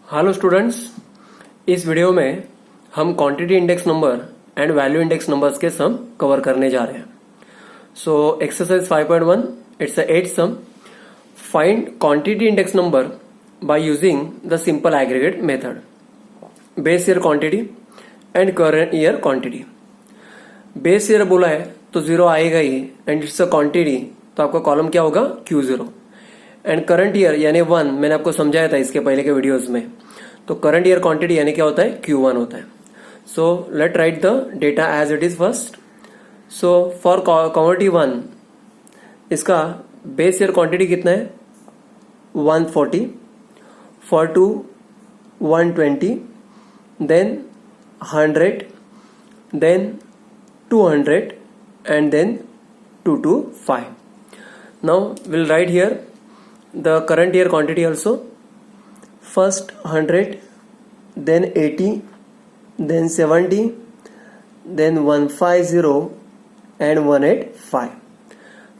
Hello students, इस video में हम quantity index number and value index numbers के सम कवर करने जा रहे हैं। So exercise 5.1 it's a 8 sum. Find quantity index number by using the simple aggregate method. Base year quantity and current year quantity. Base year बोला है तो 0 आएगा ही, एंड इट्स अ क्वांटिटी तो आपका कॉलम क्या होगा, Q0। एंड करंट ईयर यानी 1 मैंने आपको समझाया था इसके पहले के वीडियोस में। तो करंट ईयर क्वांटिटी यानी क्या होता है, Q1 होता है। So let write the data as it is first. So for commodity 1 इसका बेस ईयर क्वांटिटी कितना है, 140, for 2 120, then 100, then 200 and then 225. Now we'll write here the current year quantity also. First 100, then 80, then 70, then 150 and 185.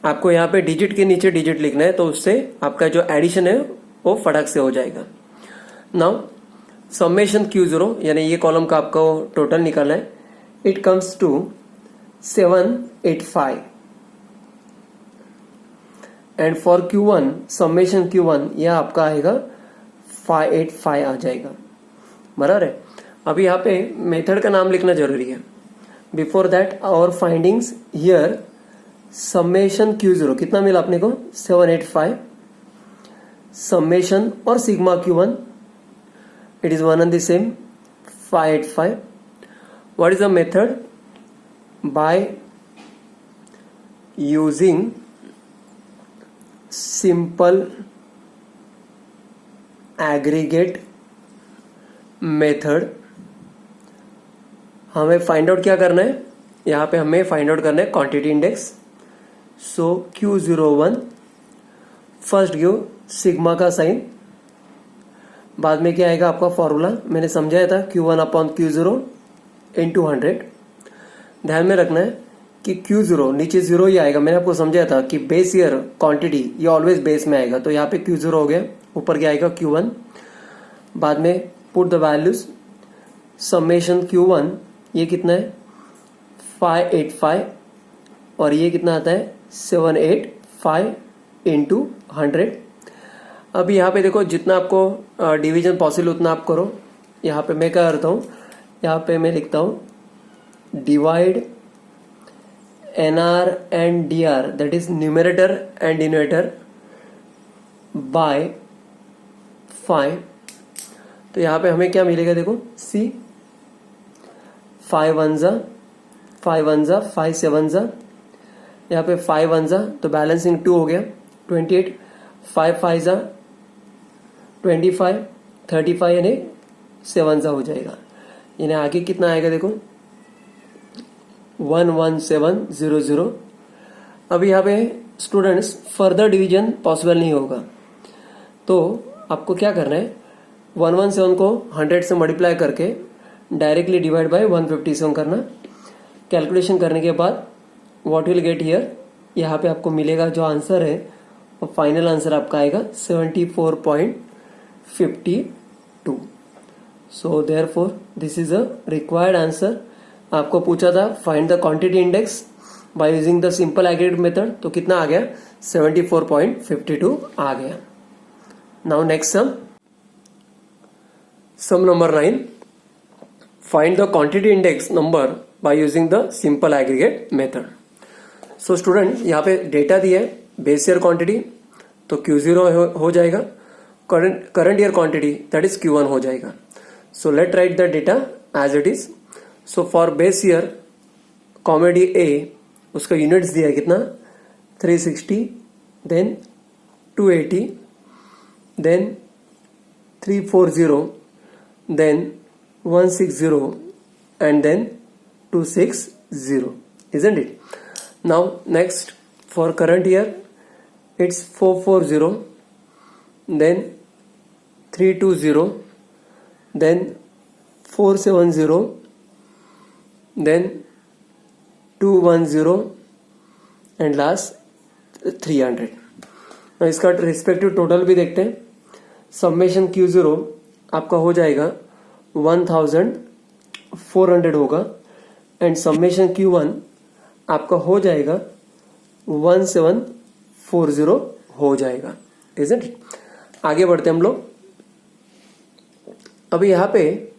आपको यहाँ पे digit के नीचे digit लिखना है, तो उससे आपका जो एडिशन है वो फटाक से हो जाएगा। नाउ समेशन Q0 यानी ये कॉलम का आपको टोटल निकालना है। It comes to 785 and for Q1 summation Q1 यह आपका आएगा 585 आ जाएगा, बराबर है। अभी यहाँ पे मेथड का नाम लिखना जरूरी है। Before that our findings here, summation Q0 कितना मिला अपने को, 785, समेशन और sigma Q1 it is one and the same, 585। What is the method? by using simple aggregate method हमें फाइंड आउट क्या करना है, यहाँ पे हमें फाइंड आउट करना है क्वांटिटी इंडेक्स। सो Q01 फर्स्ट गिव सिग्मा का साइन, बाद में क्या आएगा आपका फॉर्मूला मैंने समझाया था, Q1 अपॉन Q0 इंटू 100। ध्यान में रखना है कि Q0 नीचे 0 ही आएगा। मैंने आपको समझाया था कि बेस ईयर क्वांटिटी ये ऑलवेज बेस में आएगा, तो यहाँ पे Q0 हो गया, ऊपर क्या आएगा Q1, बाद में put the values. Summation Q1 ये कितना है 585 और ये कितना आता है 785 इंटू 100। अब यहाँ पे देखो जितना आपको डिवीजन पॉसिबल उतना आप करो। यहाँ पे मैं क्या करता हूँ, यहाँ पे मैं लिखता हूँ divide NR and DR, that is numerator and denominator, by 5। तो यहाँ पे हमें क्या मिलेगा, देखो C 5 1 जा 5 1 जा 5 7 जा, यहाँ पे 5 1 जा तो बैलेंसिंग 2 हो गया 28, 5 5 जा 25, 35 यानी 7 जा हो जाएगा। यानी आगे कितना आएगा देखो 11700। अभी यहाँ पे स्टूडेंट्स फर्दर डिवीजन पॉसिबल नहीं होगा, तो आपको क्या करना है, 117 को 100 से मल्टीप्लाई करके डायरेक्टली डिवाइड बाय 157 करना। कैलकुलेशन करने के बाद व्हाट विल गेट हियर, यहाँ पे आपको मिलेगा जो आंसर है और फाइनल आंसर आपका आएगा 74.52। So therefore this is a required answer. आपको पूछा था find the quantity index bye using the simple aggregate method, तो कितना आ गया 74.52 आ गया। Now next sum number 9, find the quantity index number by using the simple aggregate method. So student यहाँ पे data दिया है, बेस ईयर क्वांटिटी तो Q0 हो जाएगा, current year quantity that is Q1 हो जाएगा। So let write the data as it is. So for base year commodity A उसका यूनिट्स दिया है कितना, 360, then 280, then 340, then 160 and then 260, isn't it? Now next for current year it's 440, then 320, then 470, then 210 and last 300। इसका respective total भी देखते हैं। Summation Q0 आपका हो जाएगा 1400 होगा एंड समेशन Q1 आपका हो जाएगा 1740 हो जाएगा, इजंट इट। आगे बढ़ते हम लोग। अभी यहां पे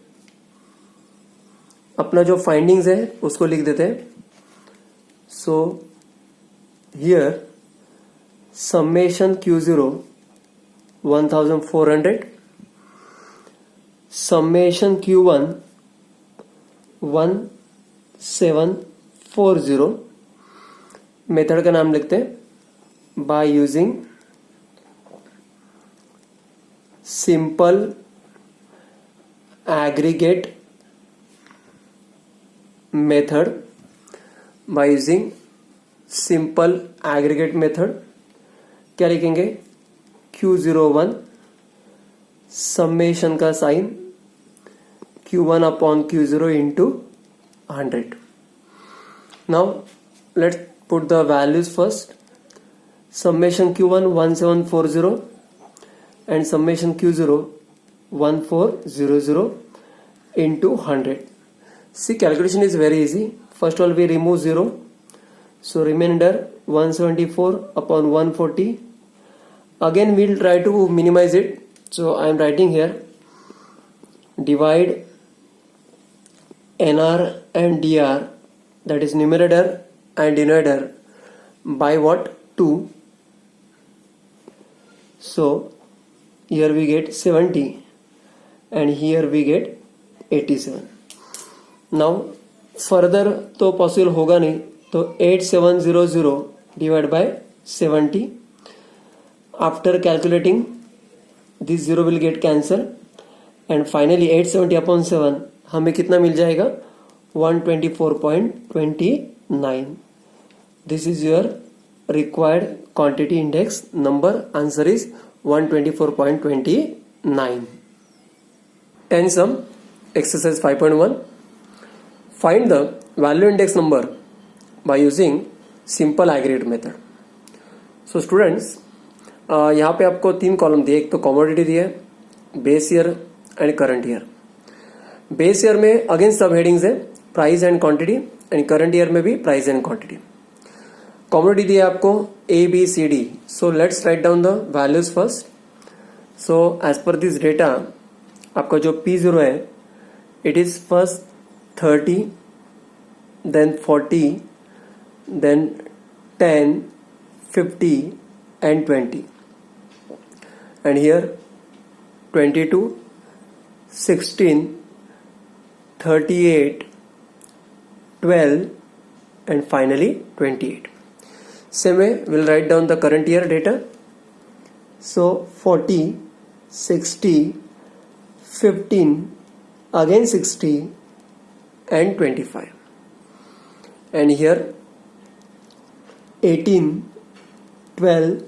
अपना जो फाइंडिंग्स है उसको लिख देते हैं। So here summation Q0 1400, summation Q1 1740, method का नाम लिखते हैं by using simple aggregate method, by using simple aggregate method क्या लिखेंगे Q01 समेशन का sign Q1 upon Q0 into 100. Now let's put the values first. Summation Q1 1740 and summation Q0 1400 into 100. See, calculation is very easy. First of all, we remove 0. So remainder 174 upon 140. Again, we'll try to minimize it. So I am writing here divide NR and DR, that is numerator and denominator, by what? 2. So here we get 70 and here we get 87. Now further तो possible होगा नहीं, तो 8700 divided by 70. After calculating, this 0 will get cancelled and finally 870 upon 7 हमें कितना मिल जाएगा 124.29. This is your required quantity index number. Answer is 124.29. 10 sum exercise 5.1. Find the value index number by using simple aggregate method. So students, यहाँ पे आपको 3 column दिए, एक तो commodity दिया है, base year and current year. Base year में again सब हेडिंग्स है price and quantity and current year में भी प्राइस एंड क्वांटिटी. कमोडिटी दिया आपको A, B, C, D. So let's write down the values first. So as per this data, आपका जो P0 है, it is first 30, then 40, then 10, 50 and 20. And here 22, 16, 38, 12 and finally 28. Same way, we'll write down the current year data. So 40, 60, 15, again 60 and 25. And here 18, 12,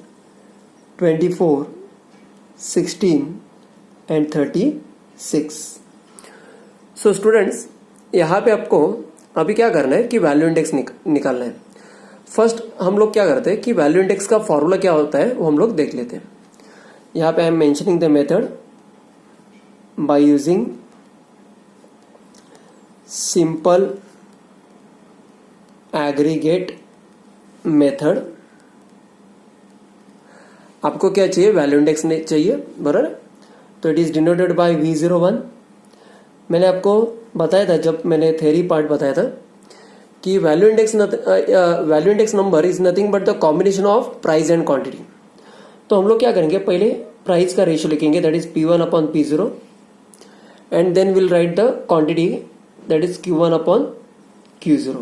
24, 16 and 36. So students, यहाँ पे आपको अभी क्या करना है कि वैल्यू इंडेक्स निकालना है. फर्स्ट हम लोग क्या करते हैं कि वैल्यू इंडेक्स का फॉर्मूला क्या होता है वो हम लोग देख लेते हैं. यहाँ पे I am mentioning the method by using simple aggregate method. आपको क्या चाहिए? वैल्यू इंडेक्स चाहिए, बराबर. तो it is denoted by V01. मैंने आपको बताया था जब मैंने थ्योरी पार्ट बताया था कि value index number is nothing but the combination of price and quantity. तो हम लोग क्या करेंगे, पहले प्राइस का रेशियो लिखेंगे, that is P1 upon P0 and then will write the quantity, that is Q1 upon Q0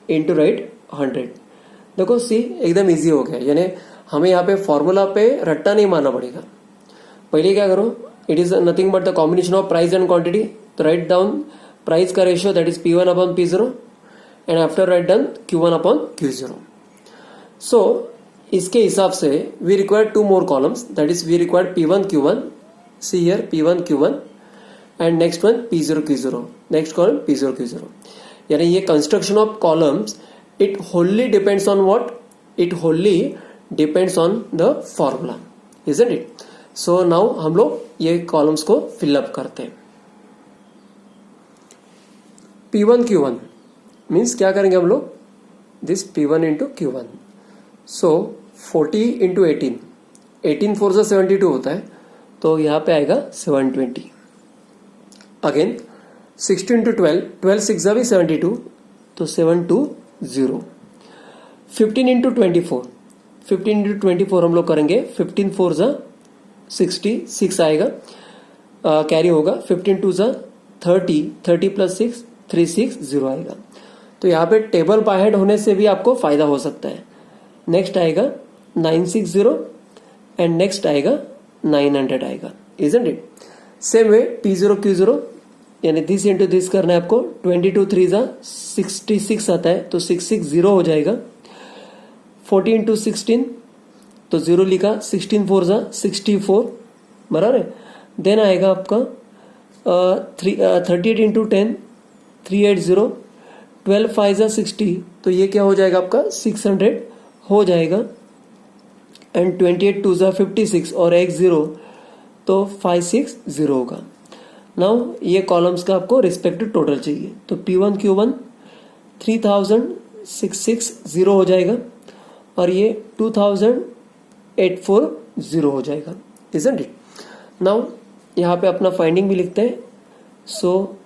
into write 100. देखो सी एकदम इजी हो गया, यानी हमें यहाँ पे फॉर्मूला पे रट्टा नहीं मारना पड़ेगा. पहले क्या करो, it is nothing but the combination of price and quantity. तो राइट डाउन प्राइस का ratio, that is P1 upon P0 and after write down Q1 upon Q0. So इसके हिसाब से we require 2 more columns, that is we require P1 Q1. See here P1 Q1 and next one P0 Q0, next column P0 Q0. यानी ये construction of columns, it wholly depends on what? It wholly depends on the formula, isn't it? So now हम लोग ये columns को fill up करते हैं. P1 Q1 means क्या करेंगे हम लोग, this P1 into Q1. So 40 into 18, 18 4 से 72 होता है, तो यहाँ पे आएगा 720. अगेन 16 इंटू 12, 12 6 भी 72, तो 720. 15 इंटू 24, 15 इंटू 24 हम लोग करेंगे, 15 4 जा 66 आएगा, कैरी होगा. 15 2 जा 30, 30 प्लस 6 360 आएगा. तो यहाँ पे टेबल बाय हेड होने से भी आपको फायदा हो सकता है. नेक्स्ट आएगा 960 एंड नेक्स्ट आएगा 900 आएगा, isn't it. Same way P0 Q0 यानी दिस इंटू दिस करना है आपको. 22 3 जा 66 आता है, तो 660 हो जाएगा. 40 इंटू 16, तो 0 लिखा. 16 4 जा 64, बराबर है. देन आएगा आपका 38 इंटू 10 380. 12 5 जा 60, तो ये क्या हो जाएगा आपका 600 हो जाएगा. एंड 28 2 जा 56 और एक 0, तो 560 होगा. नाउ ये कॉलम्स का आपको रिस्पेक्टिव टोटल चाहिए, तो P1 Q1 3660 हो जाएगा और ये 2840 हो जाएगा, इजंट इट. नाउ यहाँ पे अपना फाइंडिंग भी लिखते हैं. So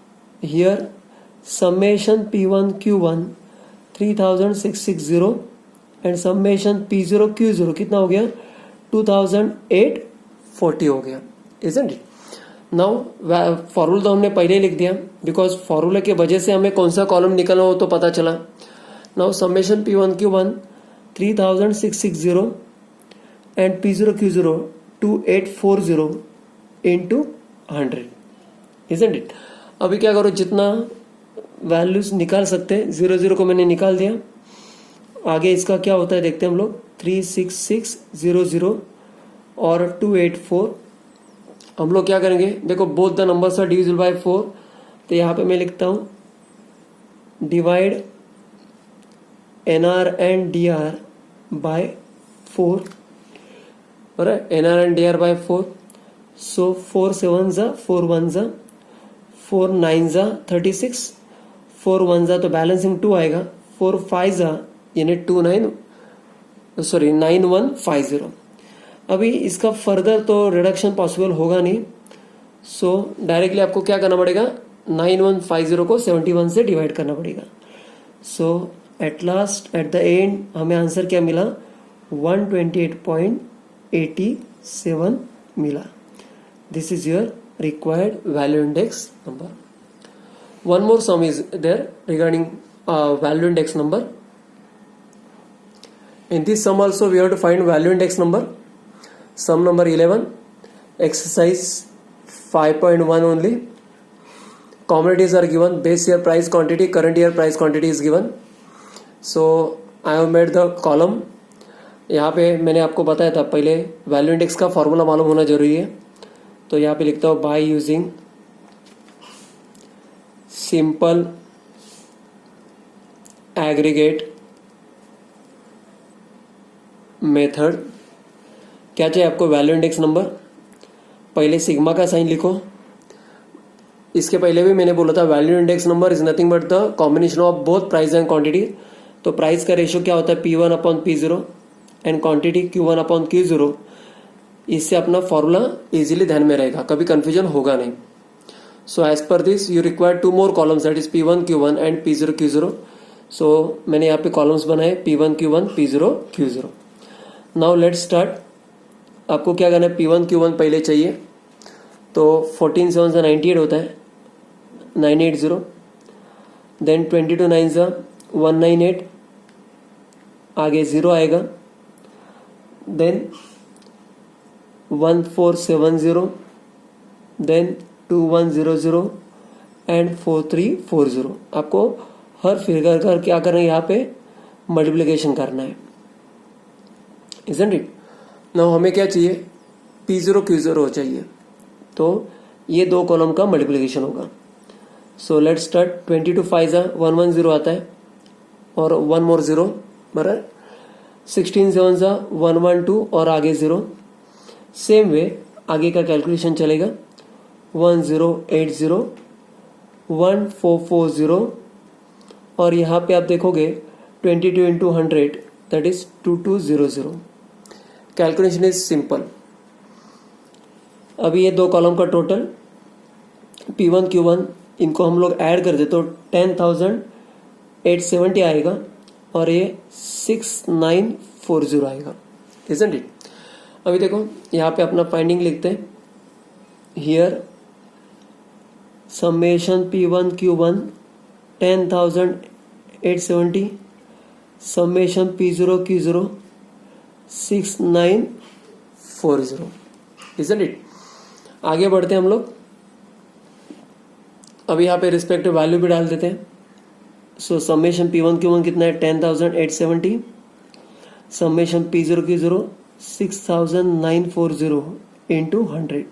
here summation P1 Q1 3660 and summation P0 Q0 कितना हो गया, 2840 हो गया, isn't it? नाउ फॉर्मूला तो हमने पहले ही लिख दिया, बिकॉज फॉर्मूला के वजह से हमें कौन सा कॉलम निकलना हो तो पता चला. Now summation P1 Q1 3660 and P0 Q0 2840 into 100, isn't it? अभी क्या करो, जितना वैल्यूज निकाल सकते हैं, 0 को मैंने निकाल दिया. आगे इसका क्या होता है देखते हैं हम लोग. 36600 और 284 हम लोग क्या करेंगे, देखो both the numbers are divisible by 4, तो यहाँ पे मैं लिखता हूँ divide NR and DR by 4, और NR and DR by 4. So 4 7 जा 4 1 जा 4 9 जा 36, 4 1 जा तो बैलेंसिंग 2 आएगा. 4 5 जा यानी 9150. अभी इसका फर्दर तो रिडक्शन पॉसिबल होगा नहीं, सो डायरेक्टली आपको क्या करना पड़ेगा, 9150 को 71 से डिवाइड करना पड़ेगा. So at last at the end हमें आंसर क्या मिला, 128.87 मिला. This is your required value index number. One more sum is there regarding value index number. In this sum also we have to find value index number. Sum number 11, exercise 5.1 only. Commodities are given, base year price quantity, current year price quantity is given. So I have made the column. यहाँ पे मैंने आपको बताया था पहले value index का formula मालूम होना जरूरी है, तो यहाँ पे लिखता हूँ bye using simple aggregate method. क्या चाहिए आपको, वैल्यू इंडेक्स नंबर. पहले सिग्मा का साइन लिखो. इसके पहले भी मैंने बोला था value index number is nothing but the combination of both price and quantity. तो प्राइस का रेशियो क्या होता है, P1 upon P0 and quantity Q1 upon Q0. इससे अपना फॉर्मूला इजीली ध्यान में रहेगा, कभी कंफ्यूजन होगा नहीं. So as per this you require 2 more columns, that is P1 Q1 and P0 Q0. So मैंने यहाँ पे कॉलम्स बनाए P1 Q1 P0 Q0. Now let's start. आपको क्या करना है, P1 Q1 पहले चाहिए, तो 14 7 से 98 होता है, 980. देन 22 9 से 198, आगे 0 आएगा. Then 1470, then 2100 and 4340. आपको हर फिगर का क्या करना है, यहाँ पे मल्टीप्लिकेशन करना है, इजंट इट. नाउ हमें क्या चाहिए, P0 Q0 चाहिए, तो ये 2 कॉलम का मल्टीप्लिकेशन होगा. So let's start. 22 5 जा 110 आता है और 1 more 0, बराबर. 16 7 जा 112 और आगे 0. सेम वे आगे का कैलकुलेशन चलेगा 1080 1440 और यहाँ पे आप देखोगे 22 into 100 that is 2200. Calculation is simple. अभी ये दो कॉलम का टोटल P1 Q1 इनको हम लोग ऐड कर दे तो 10,870 आएगा और ये 6940 आएगा. Isn't it. अभी देखो यहाँ पे अपना फाइंडिंग लिखते हैं. Here summation P1 Q1 10,870 summation P0 Q0 6940. Isn't it. आगे बढ़ते हैं हम लोग. अब यहाँ पे रिस्पेक्टिव वैल्यू भी डाल देते हैं. सो समेशन P1 Q1 कितना है 10,870 समेशन P0 Q0 6940 इंटू 100.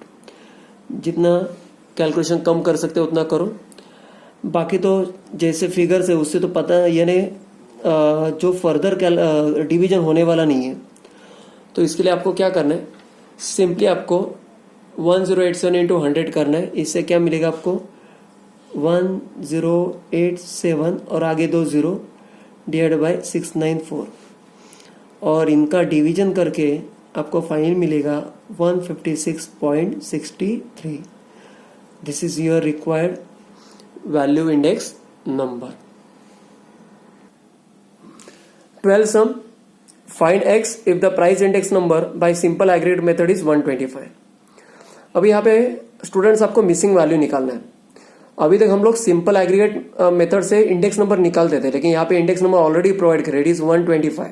जितना कैलकुलेशन कम कर सकते हो उतना करो. बाकी तो जैसे फिगर्स है उससे तो पता है यानी जो फर्दर डिवीजन होने वाला नहीं है. तो इसके लिए आपको क्या करना है, सिंपली आपको 1087 इंटू 100 करना है. इससे क्या मिलेगा आपको 1087 और आगे 2 0 डिवाइड बाय 694 और इनका डिवीजन करके आपको फाइनल मिलेगा 156.63. This is your required value index number. 12 sum. Find x if the price index number by simple aggregate method is 125. अभी यहाँ पे स्टूडेंट्स आपको मिसिंग वैल्यू निकालना है. अभी तक हम लोग सिंपल एग्रीगेट मेथड से इंडेक्स नंबर निकालते थे, लेकिन यहाँ पे इंडेक्स नंबर ऑलरेडी प्रोवाइड करे. It is 125.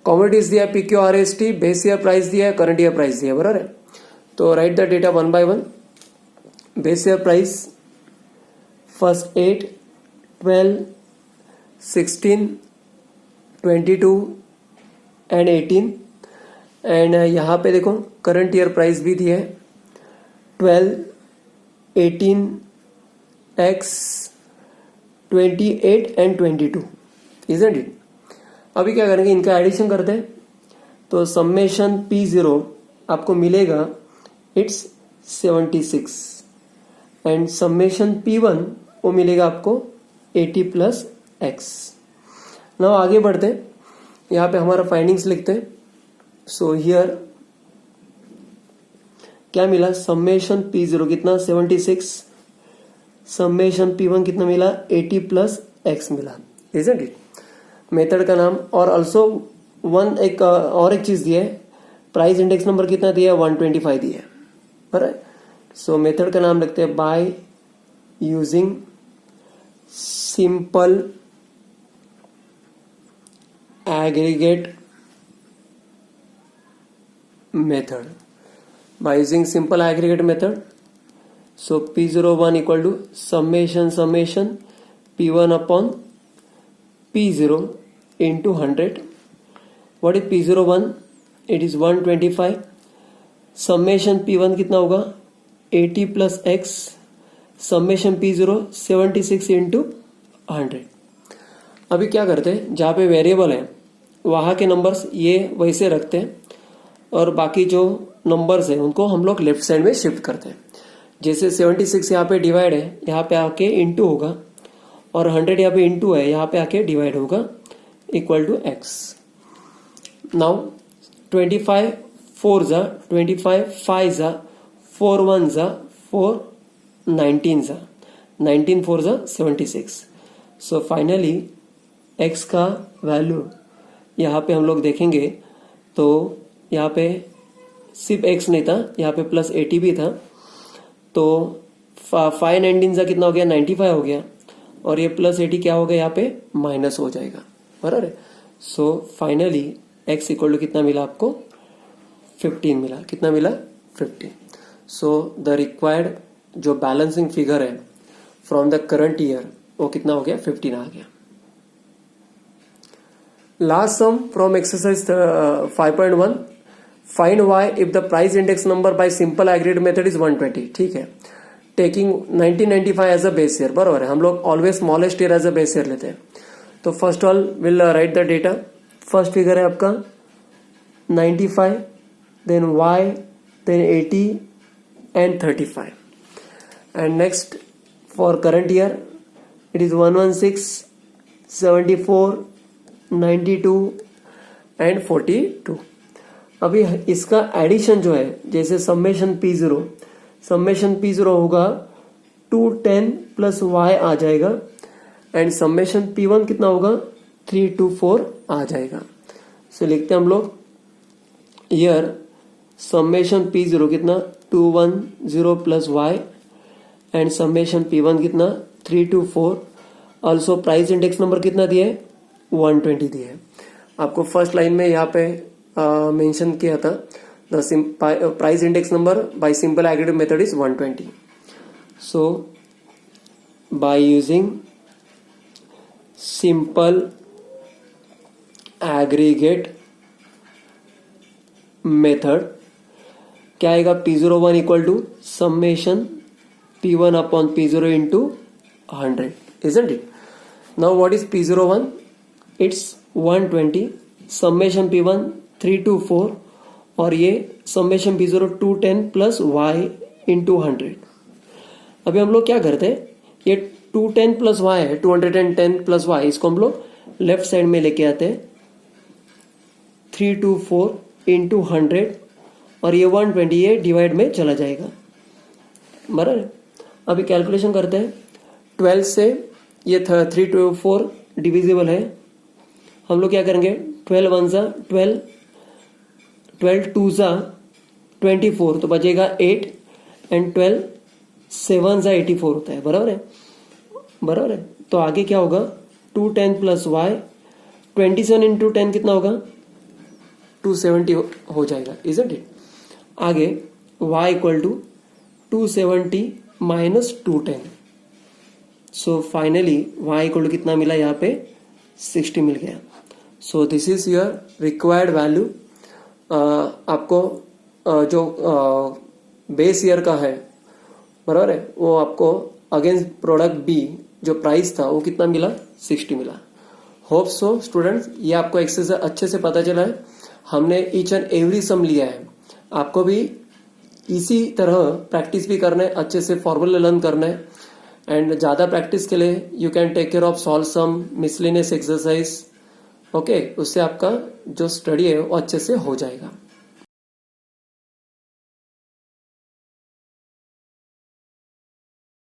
कॉमोडिटीज दिया है PQRST, बेस ईयर प्राइस दिया है, करंट ईयर प्राइस दिया है. बराबर है. तो right the data one by one. Base year price first 8, 12, 16, 22 and 18 and यहाँ पे देखो करंट ईयर प्राइस भी दिया है 12, 18, X, 28 एंड 22. Isn't it. अभी क्या करेंगे, इनका एडिशन करते हैं. तो समेशन P0 आपको मिलेगा इट्स 76 एंड समेशन P1 वो मिलेगा आपको 80 प्लस X. नाउ आगे बढ़ते हैं. यहाँ पे हमारा फाइंडिंग्स लिखते हैं. सो हियर क्या मिला, समेशन P0 कितना 76, समेशन P1 कितना मिला 80 प्लस X मिला. Isn't it. मेथड का नाम और ऑल्सो एक चीज दिया है, प्राइस इंडेक्स नंबर कितना दिया है 125 दिया है. बराबर. सो मेथड का नाम लिखते हैं by using simple aggregate method. By using simple aggregate method. So P01 equal to summation P1 upon P0 into 100. What is P01? It is 125. Summation P1 कितना होगा 80 plus X. Summation P0 76 into 100. अभी क्या करते हैं, जहाँ पे variable है वहाँ के नंबर्स ये वैसे रखते हैं और बाकी जो नंबर्स है उनको हम लोग लेफ्ट साइड में शिफ्ट करते हैं. जैसे 76 यहाँ पे डिवाइड है, यहाँ पे आके इंटू होगा और 100 यहाँ पे इंटू है, यहाँ पे आके डिवाइड होगा इक्वल टू X. नाउ 25 4 जा 25 5 जा 4 1 जा 4 19 जा 19 4 जा 76. सो फाइनली X का वैल्यू यहाँ पे हम लोग देखेंगे तो यहाँ पे सिर्फ X नहीं था, यहाँ पे प्लस 80 भी था. तो 5 19 जा कितना हो गया 95 हो गया और ये प्लस 80 क्या होगा यहाँ पे माइनस हो जाएगा. बराबर है. So finally X equal to कितना मिला आपको 15 मिला. कितना मिला 15. सो द रिक्वायर्ड जो बैलेंसिंग फिगर है फ्रॉम द करंट ईयर वो कितना हो गया 15 आ गया. Last sum from exercise 5.1. Find y if the price index number by simple aggregate method is 120. ठीक है. Taking 1995 as a base year. बराबर है. हम लोग always smallest year as a base year लेते हैं. तो first all will write the data. First figure है आपका 95, then y, then 80 and 35. And next for current year it is 116, 74, 92 and 42. अभी इसका एडिशन जो है, जैसे समेशन P0 होगा 210 प्लस y आ जाएगा एंड समेशन P1 कितना होगा 324 आ जाएगा. सो लिखते हैं हम लोग ईयर समेशन P0 कितना 210 plus y and summation P1 कितना 324. ऑल्सो प्राइस इंडेक्स नंबर कितना दिया है 120 दिया है. आपको फर्स्ट लाइन में यहाँ पे मेंशन किया था the price index number by simple aggregate method is 120. So by using simple aggregate method क्या आएगा P01 equal to summation P1 upon P0 into 100, isn't it? Now what is P01? It's 120, summation P1 324 और ये summation P0 210 plus y into 100. अभी हम लोग क्या करते हैं, ये 210 प्लस y है 210 प्लस y, इसको हम लोग लेफ्ट साइड में लेके आते हैं 324 इंटू 100 और ये 120 ये डिवाइड में चला जाएगा. बराबर. अभी कैलकुलेशन करते हैं 12 से ये 324 डिविजिबल है. हम लोग क्या करेंगे 12 1 जा 12 2 जा 24 तो बचेगा 8 एंड 12 7 जा 84 होता है. बराबर है. तो आगे क्या होगा 210 प्लस y 27 इंटू 10 कितना होगा 270 हो जाएगा. Isn't it. आगे y equal to 270 minus 210. So finally y equal to कितना मिला यहाँ पे 60 मिल गया. So this is your required value. आपको जो बेस ईयर का है बराबर है वो आपको अगेंस्ट प्रोडक्ट बी जो प्राइस था वो कितना मिला 60 मिला. होप सो स्टूडेंट्स ये आपको एक्सरसाइज अच्छे से पता चला है. हमने ईच एंड एवरी सम लिया है. आपको भी इसी तरह प्रैक्टिस भी करना है, अच्छे से फॉर्मूला लर्न करना है एंड ज्यादा प्रैक्टिस के लिए you can take care of solve some miscellaneous exercise. Okay, उससे आपका जो स्टडी है वो अच्छे से हो जाएगा.